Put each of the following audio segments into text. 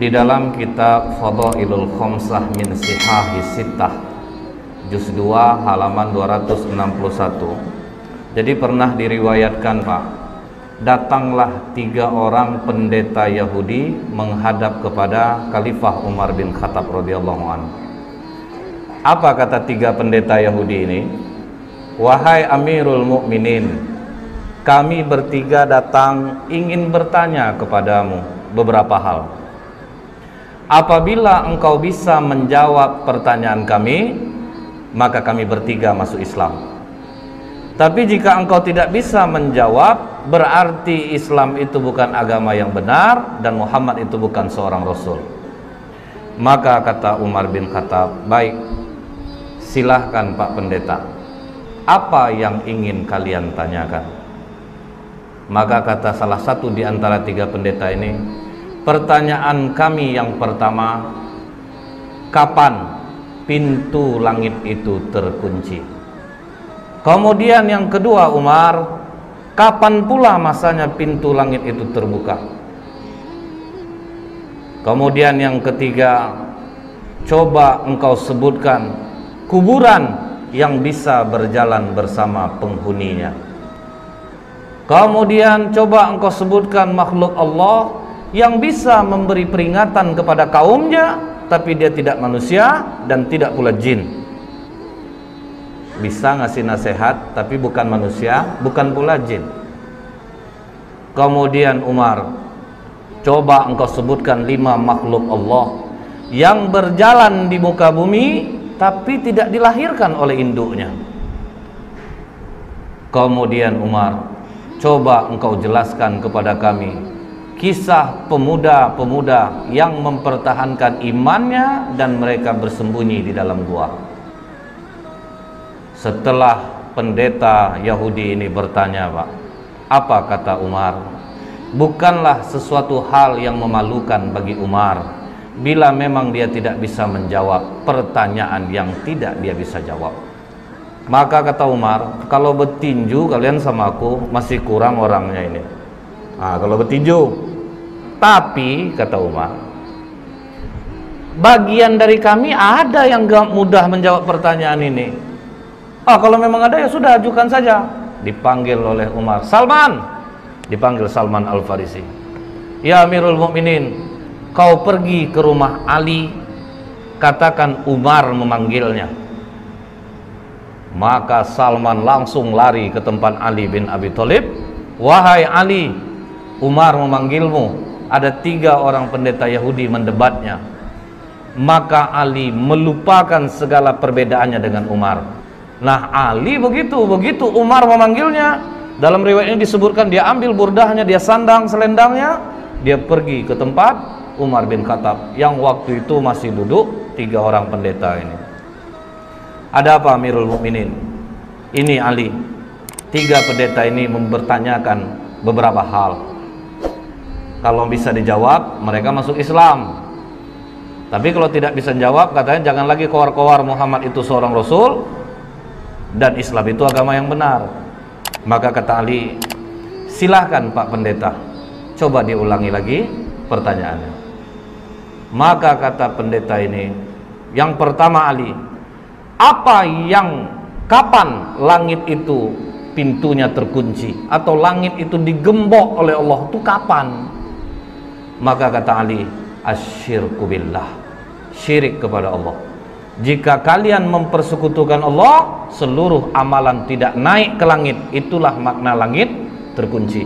Di dalam kitab Fadailul Khamsah min Sihahi Sittah Juz 2 halaman 261. Jadi pernah diriwayatkan, Pak, datanglah 3 orang pendeta Yahudi menghadap kepada Khalifah Umar bin Khattab radhiyallahu anhu. Apa kata 3 pendeta Yahudi ini? Wahai Amirul Mukminin, kami bertiga datang ingin bertanya kepadamu beberapa hal. Apabila engkau bisa menjawab pertanyaan kami, maka kami bertiga masuk Islam. Tapi jika engkau tidak bisa menjawab, berarti Islam itu bukan agama yang benar dan Muhammad itu bukan seorang Rasul. Maka kata Umar bin Khattab, baik, silahkan Pak Pendeta, apa yang ingin kalian tanyakan? Maka kata salah satu di antara 3 pendeta ini, pertanyaan kami yang pertama, kapan pintu langit itu terkunci? Kemudian yang kedua, Umar, kapan pula masanya pintu langit itu terbuka? Kemudian yang ketiga, coba engkau sebutkan kuburan yang bisa berjalan bersama penghuninya. Kemudian coba engkau sebutkan makhluk Allah yang bisa memberi peringatan kepada kaumnya, tapi dia tidak manusia dan tidak pula jin. Bisa ngasih nasihat tapi bukan manusia, bukan pula jin. Kemudian Umar, coba engkau sebutkan 5 makhluk Allah yang berjalan di muka bumi tapi tidak dilahirkan oleh induknya. Kemudian Umar, coba engkau jelaskan kepada kami kisah pemuda-pemuda yang mempertahankan imannya dan mereka bersembunyi di dalam gua. Setelah pendeta Yahudi ini bertanya, Pak, apa kata Umar? Bukanlah sesuatu hal yang memalukan bagi Umar bila memang dia tidak bisa menjawab pertanyaan yang tidak dia bisa jawab. Maka kata Umar, kalau bertinju kalian sama aku masih kurang orangnya ini. Kalau bertinju. Tapi kata Umar, bagian dari kami ada yang gak mudah menjawab pertanyaan ini. Kalau memang ada ya sudah, ajukan saja. Dipanggil oleh Umar, Salman. Dipanggil Salman Al-Farisi. Ya Amirul Mukminin, kau pergi ke rumah Ali, katakan Umar memanggilnya. Maka Salman langsung lari ke tempat Ali bin Abi Thalib. Wahai Ali, Umar memanggilmu. Ada 3 orang pendeta Yahudi mendebatnya. Maka Ali melupakan segala perbedaannya dengan Umar. Nah, Ali begitu Umar memanggilnya, dalam riwayat ini disebutkan dia ambil burdahnya, dia sandang selendangnya, dia pergi ke tempat Umar bin Khattab yang waktu itu masih duduk 3 orang pendeta ini. Ada apa Amirul Mukminin? Ini Ali. 3 pendeta ini mempertanyakan beberapa hal. Kalau bisa dijawab, mereka masuk Islam. Tapi kalau tidak bisa jawab, katanya jangan lagi kowar-kowar Muhammad itu seorang Rasul dan Islam itu agama yang benar. Maka kata Ali, silahkan Pak Pendeta, coba diulangi lagi pertanyaannya. Maka kata pendeta ini, yang pertama Ali, kapan langit itu pintunya terkunci atau langit itu digembok oleh Allah, itu kapan? Maka kata Ali, asyirku billah, syirik kepada Allah. Jika kalian mempersekutukan Allah, seluruh amalan tidak naik ke langit. Itulah makna langit terkunci.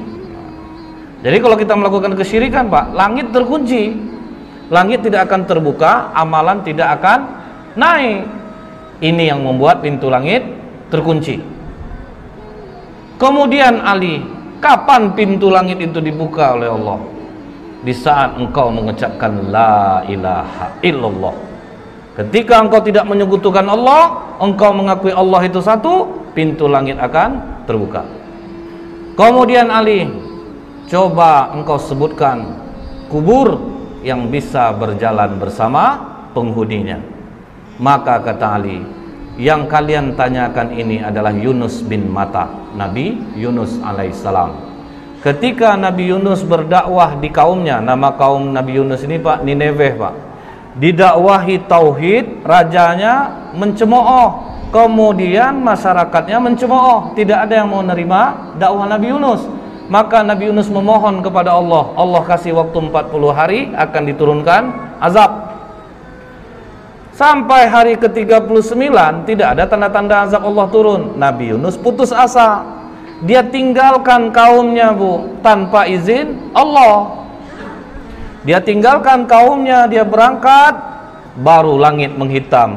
Jadi kalau kita melakukan kesyirikan, Pak, langit terkunci. Langit tidak akan terbuka, amalan tidak akan naik. Ini yang membuat pintu langit terkunci. Kemudian Ali, kapan pintu langit itu dibuka oleh Allah? Di saat engkau mengucapkan la ilaha illallah. Ketika engkau tidak menyekutukan Allah, engkau mengakui Allah itu satu, pintu langit akan terbuka. Kemudian Ali, coba engkau sebutkan kubur yang bisa berjalan bersama penghuninya. Maka kata Ali, yang kalian tanyakan ini adalah Yunus bin Matta, Nabi Yunus alaihissalam. Ketika Nabi Yunus berdakwah di kaumnya, nama kaum Nabi Yunus ini Pak, Nineveh Pak, didakwahi tauhid, rajanya mencemooh, kemudian masyarakatnya mencemooh, tidak ada yang mau nerima dakwah Nabi Yunus. Maka Nabi Yunus memohon kepada Allah, Allah kasih waktu 40 hari akan diturunkan azab. Sampai hari ke-39 tidak ada tanda-tanda azab Allah turun. Nabi Yunus putus asa. Dia tinggalkan kaumnya Bu, tanpa izin Allah. Dia tinggalkan kaumnya, dia berangkat, baru langit menghitam.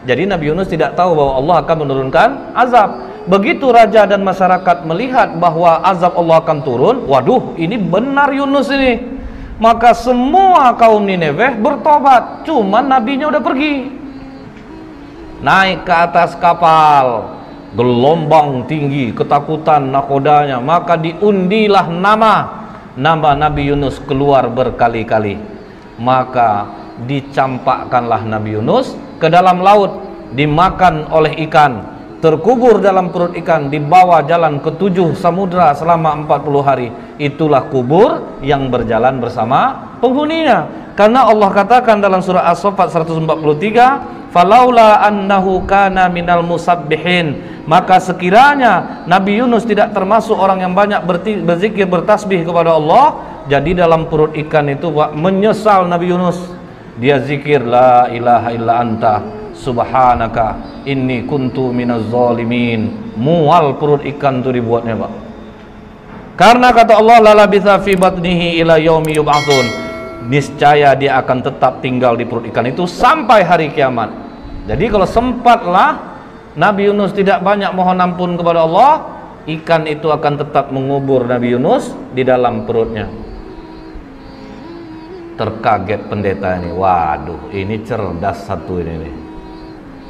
Jadi Nabi Yunus tidak tahu bahwa Allah akan menurunkan azab. Begitu raja dan masyarakat melihat bahwa azab Allah akan turun, waduh, ini benar Yunus ini. Maka semua kaum Nineveh bertobat, cuman nabinya udah pergi. Naik ke atas kapal, gelombang tinggi, ketakutan nakodanya, maka diundilah nama Nabi Yunus keluar berkali-kali. Maka dicampakkanlah Nabi Yunus ke dalam laut, dimakan oleh ikan, terkubur dalam perut ikan, dibawa jalan ke 7 samudra selama 40 hari. Itulah kubur yang berjalan bersama penghuninya. Karena Allah katakan dalam surah As-Saffat 143, falaula annahu kana minal musabbihin, maka sekiranya Nabi Yunus tidak termasuk orang yang banyak berzikir, bertasbih kepada Allah, jadi dalam perut ikan itu Pak, menyesal Nabi Yunus. Dia zikir la ilaha illa anta subhanaka inni kuntu minaz zalimin. Mual perut ikan itu dibuatnya Pak. Karena kata Allah la labitha fi batnihi ila yaumi yub'atsun, niscaya dia akan tetap tinggal di perut ikan itu sampai hari kiamat. Jadi kalau sempatlah Nabi Yunus tidak banyak mohon ampun kepada Allah, ikan itu akan tetap mengubur Nabi Yunus di dalam perutnya. Terkaget pendeta ini, waduh ini cerdas satu ini nih.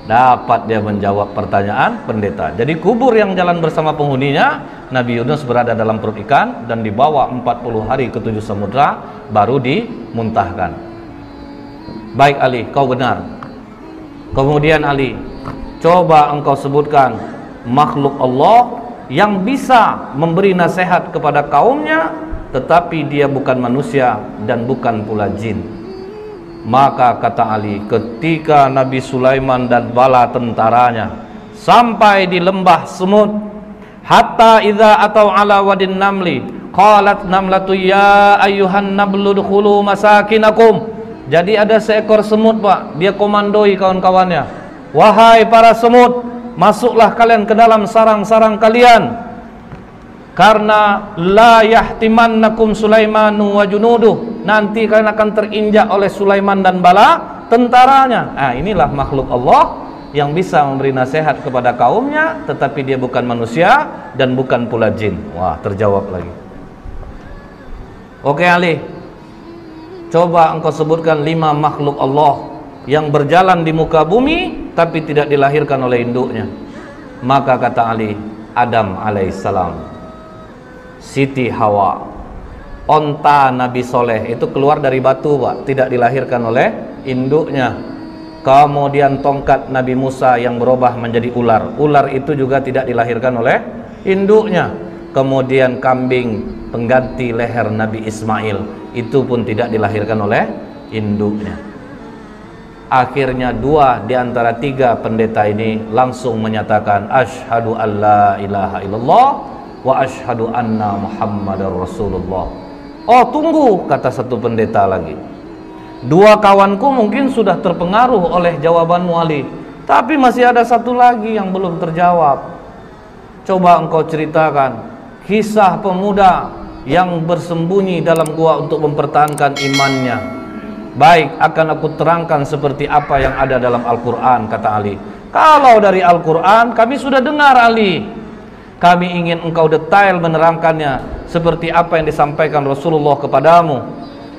Dapat dia menjawab pertanyaan pendeta. Jadi kubur yang jalan bersama penghuninya, Nabi Yunus berada dalam perut ikan dan dibawa 40 hari ke 7 samudra, baru dimuntahkan. Baik Ali, kau benar. Kemudian Ali, coba engkau sebutkan makhluk Allah yang bisa memberi nasihat kepada kaumnya, tetapi dia bukan manusia dan bukan pula jin. Maka kata Ali, ketika Nabi Sulaiman dan bala tentaranya sampai di lembah semut, hatta idza atau ala wadin namli qalat namlatu ya ayyuhan nablu dukhulu masakinakum. Jadi ada seekor semut Pak, dia komandoi kawan-kawannya, wahai para semut, masuklah kalian ke dalam sarang-sarang kalian, karena la yahtimannakum Sulaimanu wa junuduh, nanti kalian akan terinjak oleh Sulaiman dan bala tentaranya. Nah, inilah makhluk Allah yang bisa memberi nasihat kepada kaumnya, tetapi dia bukan manusia dan bukan pula jin. Wah, terjawab lagi. Oke Ali, coba engkau sebutkan 5 makhluk Allah yang berjalan di muka bumi tapi tidak dilahirkan oleh induknya. Maka kata Ali, Adam alaihissalam, Siti Hawa, onta Nabi Soleh itu keluar dari batu Pak, tidak dilahirkan oleh induknya. Kemudian tongkat Nabi Musa yang berubah menjadi ular, ular itu juga tidak dilahirkan oleh induknya. Kemudian kambing pengganti leher Nabi Ismail, itu pun tidak dilahirkan oleh induknya. Akhirnya 2 di antara 3 pendeta ini langsung menyatakan asyhadu alla ilaha illallah wa asyhadu anna Muhammadar Rasulullah. Oh tunggu, kata satu pendeta lagi, 2 kawanku mungkin sudah terpengaruh oleh jawabanmu Ali, tapi masih ada 1 lagi yang belum terjawab. Coba engkau ceritakan kisah pemuda yang bersembunyi dalam gua untuk mempertahankan imannya. Baik, akan aku terangkan seperti apa yang ada dalam Al-Quran, kata Ali. Kalau dari Al-Quran kami sudah dengar Ali, kami ingin engkau detail menerangkannya seperti apa yang disampaikan Rasulullah kepadamu.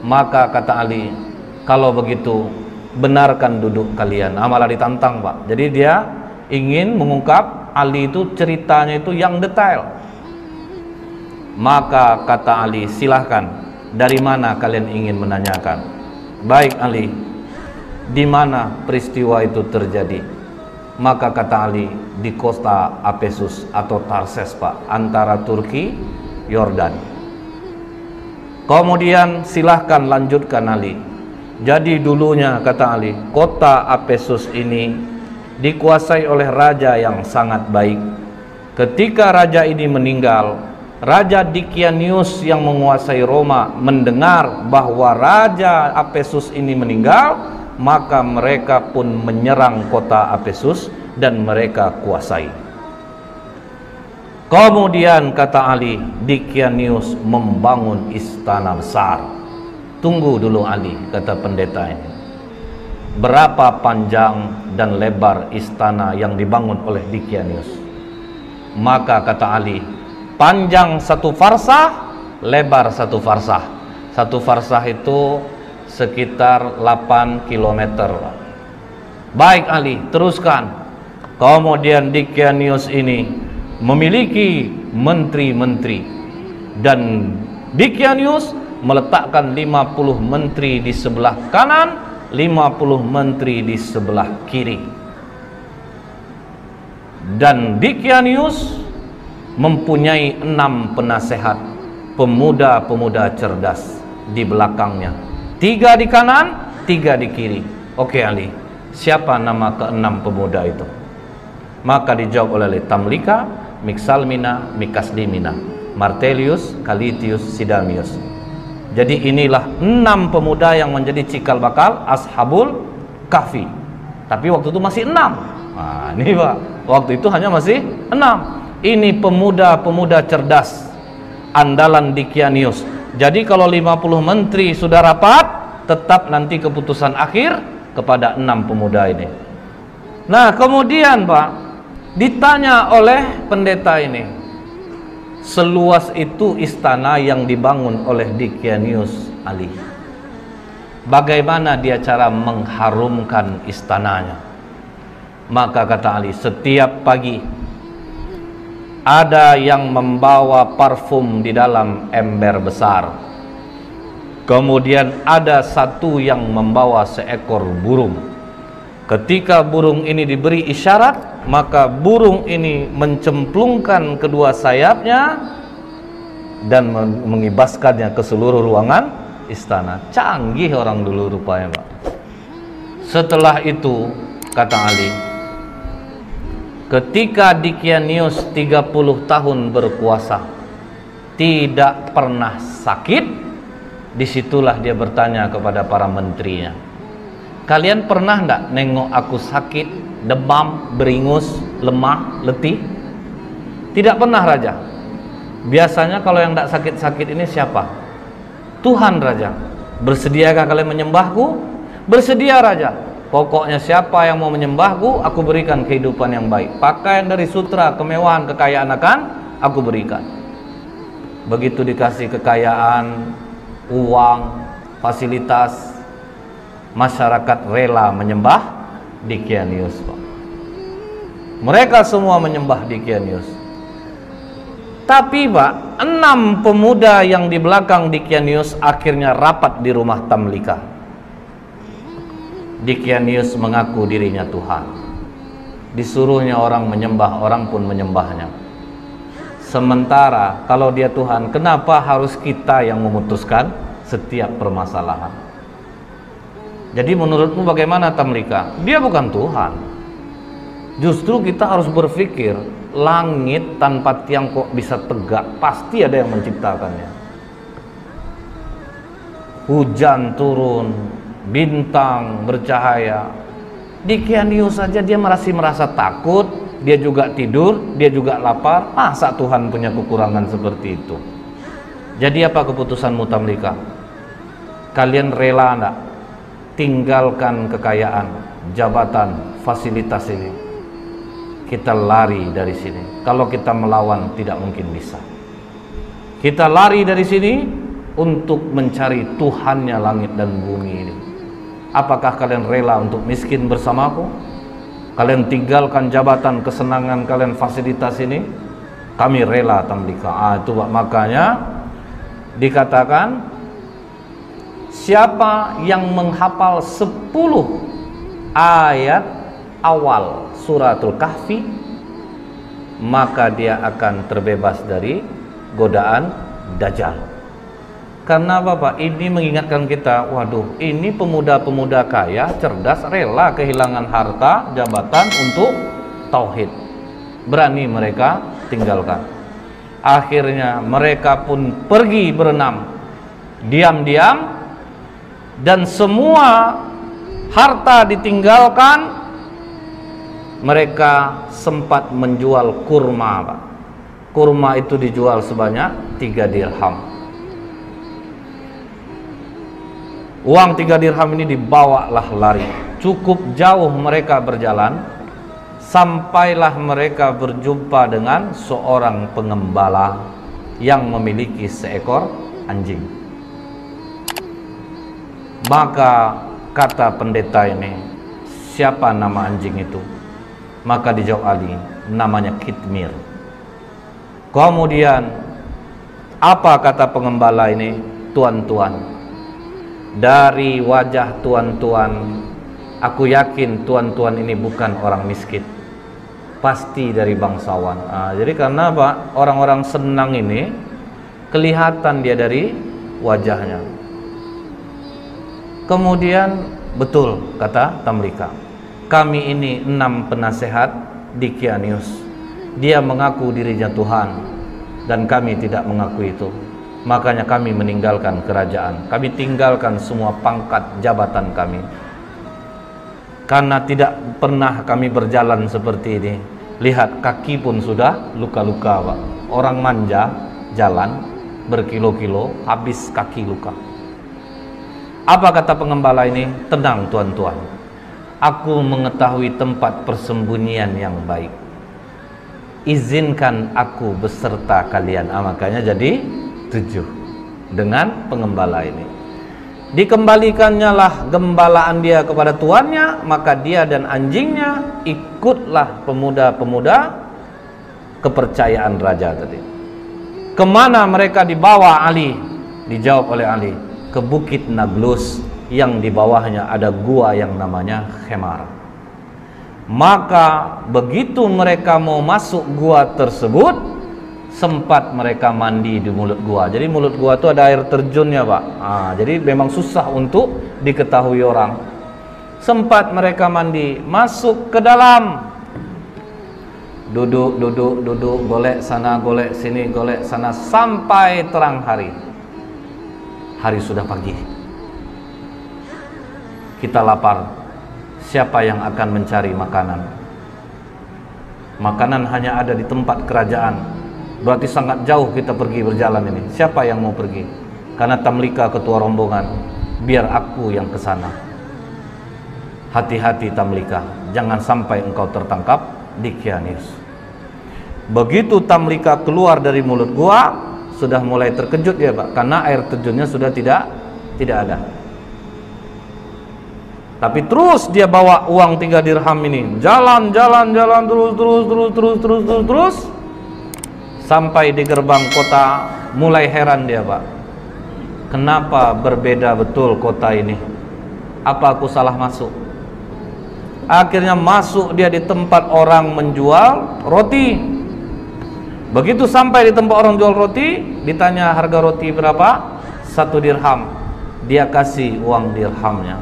Maka kata Ali, kalau begitu benarkan duduk kalian. Malah ditantang Pak. Jadi dia ingin mengungkap Ali itu ceritanya itu yang detail. Maka kata Ali, silahkan, dari mana kalian ingin menanyakan? Baik Ali, di mana peristiwa itu terjadi? Maka kata Ali, di kota Apesus atau Tarses Pak, antara Turki, Yordan. Kemudian silahkan lanjutkan Ali. Jadi dulunya, kata Ali, kota Efesus ini dikuasai oleh raja yang sangat baik. Ketika raja ini meninggal, Raja Dikianius yang menguasai Roma mendengar bahwa Raja Efesus ini meninggal, maka mereka pun menyerang kota Efesus dan mereka kuasai. Kemudian kata Ali, Dikianius membangun istana besar. Tunggu dulu Ali, kata pendeta ini. Berapa panjang dan lebar istana yang dibangun oleh Dikianius? Maka kata Ali, panjang 1 farsah, lebar 1 farsah. 1 farsah itu sekitar 8 km. Baik Ali, teruskan. Kemudian Dikianius ini memiliki menteri-menteri, dan Dikianius meletakkan 50 menteri di sebelah kanan, 50 menteri di sebelah kiri. Dan Dikianius mempunyai 6 penasehat, pemuda-pemuda cerdas di belakangnya, 3 di kanan, 3 di kiri. Oke Ali, siapa nama ke-6 pemuda itu? Maka dijawab oleh Tamlika, Miksalmina, Mikasdimina, Martelius, Kalitius, Sidamius. Jadi inilah 6 pemuda yang menjadi cikal bakal Ashabul Kahfi. Tapi waktu itu masih 6. Nah ini Pak, waktu itu hanya masih 6. Ini pemuda-pemuda cerdas andalan Dikianius. Jadi kalau 50 menteri sudah rapat, tetap nanti keputusan akhir kepada 6 pemuda ini. Nah kemudian Pak, ditanya oleh pendeta ini, seluas itu istana yang dibangun oleh Dikianius Ali, bagaimana dia cara mengharumkan istananya? Maka kata Ali, setiap pagi ada yang membawa parfum di dalam ember besar. Kemudian ada satu yang membawa seekor burung. Ketika burung ini diberi isyarat, maka burung ini mencemplungkan kedua sayapnya dan mengibaskannya ke seluruh ruangan istana. Canggih orang dulu rupanya Pak. Setelah itu kata Ali, ketika Dikianius 30 tahun berkuasa, tidak pernah sakit, disitulah dia bertanya kepada para menterinya, kalian pernah enggak nengok aku sakit, demam, beringus, lemah, letih? Tidak pernah Raja. Biasanya kalau yang enggak sakit-sakit ini siapa? Tuhan Raja. Bersediakah kalian menyembahku? Bersedia Raja. Pokoknya siapa yang mau menyembahku, aku berikan kehidupan yang baik. Pakaian dari sutra, kemewahan, kekayaan akan aku berikan. Begitu dikasih kekayaan, uang, fasilitas, masyarakat rela menyembah Dikianius Pak. Mereka semua menyembah Dikianius. Tapi Pak, 6 pemuda yang di belakang Dikianius akhirnya rapat di rumah Tamlika. Dikianius mengaku dirinya Tuhan. Disuruhnya orang menyembah, orang pun menyembahnya. Sementara kalau dia Tuhan, kenapa harus kita yang memutuskan setiap permasalahan? Jadi menurutmu bagaimana Tamlika? Dia bukan Tuhan. Justru kita harus berpikir, langit tanpa tiang kok bisa tegak? Pasti ada yang menciptakannya. Hujan turun, bintang bercahaya. Dikianius saja dia masih merasa takut, dia juga tidur, dia juga lapar. Masa Tuhan punya kekurangan seperti itu? Jadi apa keputusanmu Tamlika? Kalian rela enggak tinggalkan kekayaan, jabatan, fasilitas ini? Kita lari dari sini. Kalau kita melawan tidak mungkin bisa. Kita lari dari sini untuk mencari Tuhannya langit dan bumi ini. Apakah kalian rela untuk miskin bersamaku? Kalian tinggalkan jabatan, kesenangan kalian, fasilitas ini? Kami rela Tamlika. Itu makanya dikatakan, siapa yang menghafal 10 ayat awal suratul Kahfi, maka dia akan terbebas dari godaan Dajjal. Karena apa Pak? Ini mengingatkan kita, waduh, ini pemuda-pemuda kaya, cerdas, rela kehilangan harta, jabatan untuk tauhid. Berani mereka tinggalkan. Akhirnya mereka pun pergi berenam, diam-diam, dan semua harta ditinggalkan. Mereka sempat menjual kurma Pak. Kurma itu dijual sebanyak 3 dirham. Uang 3 dirham ini dibawalah lari. Cukup jauh mereka berjalan, sampailah mereka berjumpa dengan seorang pengembala yang memiliki seekor anjing. Maka kata pendeta ini, siapa nama anjing itu? Maka dijawab Ali, namanya Kitmir. Kemudian apa kata pengembala ini? Tuan-tuan, dari wajah tuan-tuan, aku yakin tuan-tuan ini bukan orang miskin, pasti dari bangsawan. Jadi karena apa? Orang-orang senang ini kelihatan dia dari wajahnya. Kemudian betul kata Tamlika, kami ini 6 penasehat Dicanius. Dia mengaku dirinya Tuhan dan kami tidak mengakui itu. Makanya kami meninggalkan kerajaan, kami tinggalkan semua pangkat jabatan kami. Karena tidak pernah kami berjalan seperti ini. Lihat, kaki pun sudah luka-luka Pak. Orang manja jalan berkilo-kilo, habis kaki luka. Apa kata pengembala ini? Tenang tuan-tuan, aku mengetahui tempat persembunyian yang baik. Izinkan aku beserta kalian. Makanya jadi 7 dengan pengembala ini. Dikembalikannya lah gembalaan dia kepada tuannya, maka dia dan anjingnya ikutlah pemuda-pemuda kepercayaan raja tadi. Kemana mereka dibawa Ali? Dijawab oleh Ali, ke Bukit Naglus yang di bawahnya ada gua yang namanya Khemar. Maka begitu mereka mau masuk gua tersebut, sempat mereka mandi di mulut gua. Jadi mulut gua itu ada air terjunnya Pak. Jadi memang susah untuk diketahui orang. Sempat mereka mandi, masuk ke dalam, duduk, golek sana, golek sini, golek sana, sampai terang hari. Hari sudah pagi. Kita lapar. Siapa yang akan mencari makanan? Makanan hanya ada di tempat kerajaan. Berarti sangat jauh kita pergi berjalan ini. Siapa yang mau pergi? Karena Tamlika ketua rombongan, biar aku yang ke sana. Hati-hati Tamlika, jangan sampai engkau tertangkap Dicanius. Begitu Tamlika keluar dari mulut gua, sudah mulai terkejut ya Pak, karena air terjunnya sudah tidak ada. Tapi terus dia bawa uang 3 dirham ini, jalan terus. Sampai di gerbang kota, mulai heran dia Pak. Kenapa berbeda betul kota ini? Apa aku salah masuk? Akhirnya masuk dia di tempat orang menjual roti. Begitu sampai di tempat orang jual roti, ditanya harga roti berapa? 1 dirham. Dia kasih uang dirhamnya.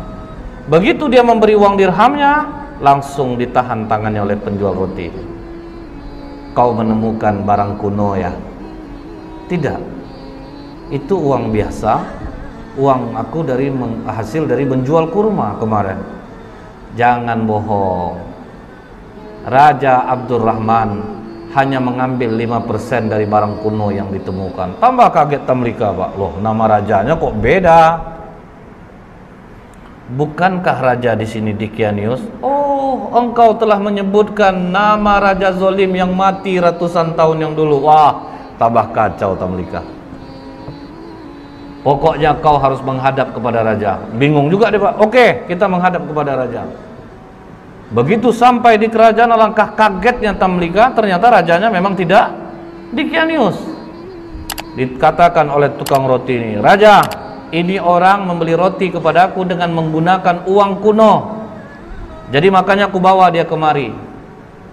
Begitu dia memberi uang dirhamnya, langsung ditahan tangannya oleh penjual roti. Kau menemukan barang kuno ya? Tidak, itu uang biasa. Uang aku hasil dari menjual kurma kemarin. Jangan bohong. Raja Abdurrahman hanya mengambil 5% dari barang kuno yang ditemukan. Tambah kaget Tamlika Pak. Loh, nama rajanya kok beda? Bukankah raja di sini Dicanius? Oh, engkau telah menyebutkan nama raja zolim yang mati ratusan tahun yang dulu. Wah, tambah kacau Tamlika. Pokoknya kau harus menghadap kepada raja. Bingung juga dia Pak. Oke, kita menghadap kepada raja. Begitu sampai di kerajaan, alangkah kagetnya Tamlika, ternyata rajanya memang tidak Dicanius. Dikatakan oleh tukang roti ini, Raja, ini orang membeli roti kepadaku dengan menggunakan uang kuno. Jadi makanya aku bawa dia kemari.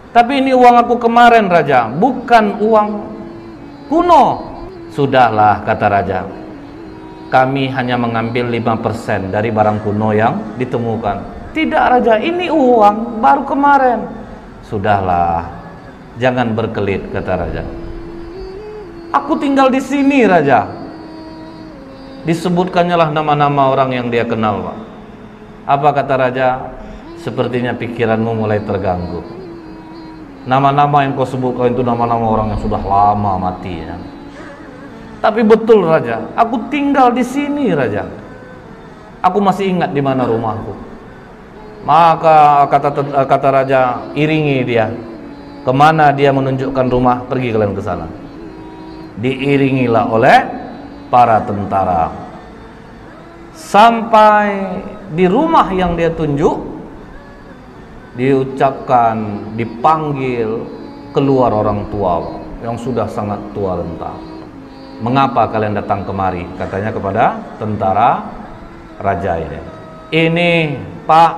Tapi ini uang aku kemarin Raja, bukan uang kuno. Sudahlah, kata raja, kami hanya mengambil 5% dari barang kuno yang ditemukan. Tidak raja, ini uang baru kemarin. Sudahlah, jangan berkelit, kata raja. Aku tinggal di sini raja. Disebutkannya lah nama-nama orang yang dia kenal, Pak. Apa kata raja? Sepertinya pikiranmu mulai terganggu. Nama-nama yang kau sebutkan itu nama-nama orang yang sudah lama mati ya. Tapi betul raja, aku tinggal di sini raja. Aku masih ingat di mana rumahku. Maka kata raja, iringi dia. Kemana dia menunjukkan rumah, pergi kalian ke sana. Diiringilah oleh para tentara. Sampai di rumah yang dia tunjuk, diucapkan, dipanggil, keluar orang tua yang sudah sangat tua renta. Mengapa kalian datang kemari? Katanya kepada tentara raja ini. Ini Pak,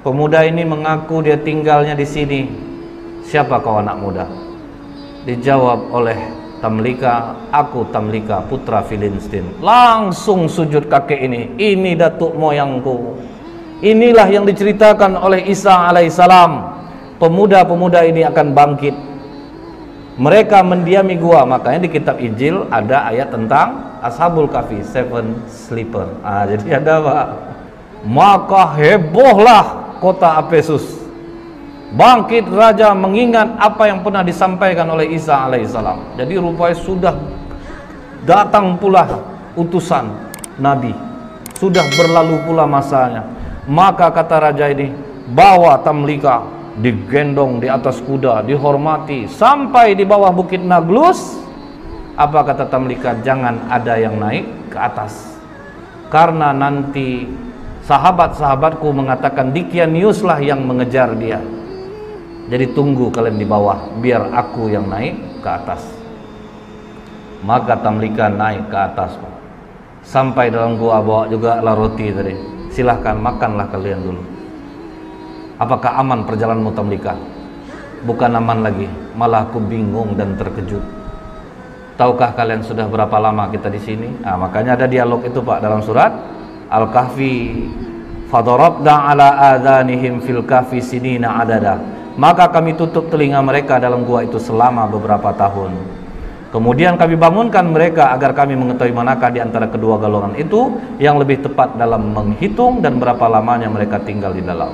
pemuda ini mengaku dia tinggalnya di sini. Siapa kau anak muda? Dijawab oleh Tamlika, aku Tamlika putra Filistin. Langsung sujud kakek ini datuk moyangku. Inilah yang diceritakan oleh Isa alaihissalam. Pemuda-pemuda ini akan bangkit. Mereka mendiami gua. Makanya di kitab Injil ada ayat tentang Ashabul Kahfi, 7 sleeper. Jadi ada Pak. Maka hebohlah kota Efesus. Bangkit raja mengingat apa yang pernah disampaikan oleh Isa alaihissalam. Jadi rupanya sudah datang pula utusan Nabi. Sudah berlalu pula masanya. Maka kata raja ini, bawa Tamlika, digendong di atas kuda, dihormati sampai di bawah bukit Naglus. Apa kata Tamlika? Jangan ada yang naik ke atas, karena nanti sahabat-sahabatku mengatakan Dikianius lah yang mengejar dia. Jadi tunggu kalian di bawah, biar aku yang naik ke atas. Maka Tamlika naik ke atas, sampai dalam gua, bawa juga lah roti tadi. Silahkan makanlah kalian dulu. Apakah aman perjalananmu Tamlika? Bukan aman lagi, malah aku bingung dan terkejut. Tahukah kalian sudah berapa lama kita di sini? Makanya ada dialog itu Pak dalam surat Al-Kahfi. Fadarabna ala adhanihim fil kahfi sinina adada. Maka kami tutup telinga mereka dalam gua itu selama beberapa tahun. Kemudian kami bangunkan mereka agar kami mengetahui manakah di antara kedua golongan itu yang lebih tepat dalam menghitung dan berapa lamanya mereka tinggal di dalam.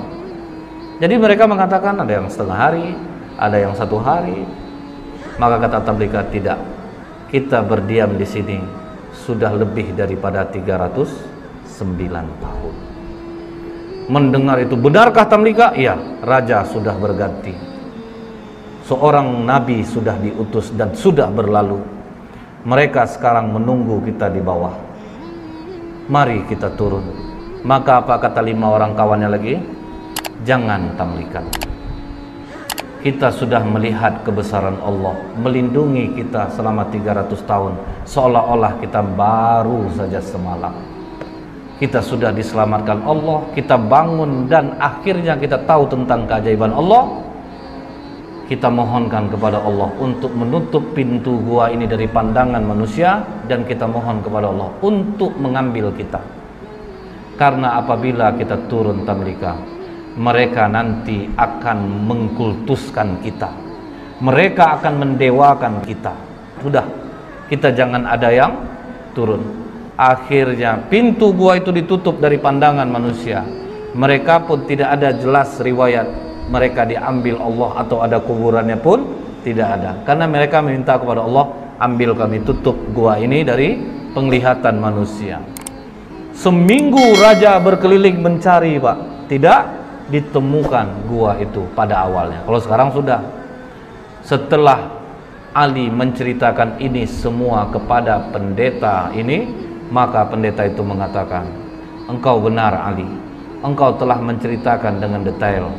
Jadi mereka mengatakan ada yang setengah hari, ada yang 1 hari. Maka kata Tamlika, tidak. Kita berdiam di sini sudah lebih daripada 309 tahun. Mendengar itu, benarkah Tamlika? Iya, raja sudah berganti. Seorang nabi sudah diutus dan sudah berlalu. Mereka sekarang menunggu kita di bawah. Mari kita turun. Maka apa kata 5 orang kawannya lagi? Jangan Tamlika. Kita sudah melihat kebesaran Allah melindungi kita selama 300 tahun. Seolah-olah kita baru saja semalam. Kita sudah diselamatkan Allah. Kita bangun dan akhirnya kita tahu tentang keajaiban Allah. Kita mohonkan kepada Allah untuk menutup pintu gua ini dari pandangan manusia, dan kita mohon kepada Allah untuk mengambil kita. Karena apabila kita turun Tamlika, mereka nanti akan mengkultuskan kita. Mereka akan mendewakan kita. Sudah, kita jangan ada yang turun. Akhirnya pintu gua itu ditutup dari pandangan manusia. Mereka pun tidak ada jelas riwayat mereka diambil Allah atau ada kuburannya pun tidak ada. Karena mereka meminta kepada Allah, ambil kami, tutup gua ini dari penglihatan manusia. Seminggu raja berkeliling mencari Pak, tidak ditemukan gua itu pada awalnya. Kalau sekarang sudah. Setelah Ali menceritakan ini semua kepada pendeta ini, maka pendeta itu mengatakan, engkau benar Ali, engkau telah menceritakan dengan detail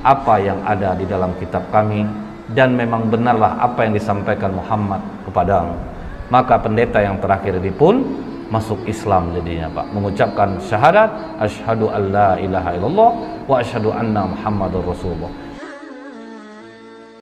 apa yang ada di dalam kitab kami, dan memang benarlah apa yang disampaikan Muhammad kepadamu. Maka pendeta yang terakhir ini pun masuk Islam jadinya Pak, mengucapkan syahadat asyhadu alla ilaha illallah wa asyhadu anna Muhammadur Rasulullah.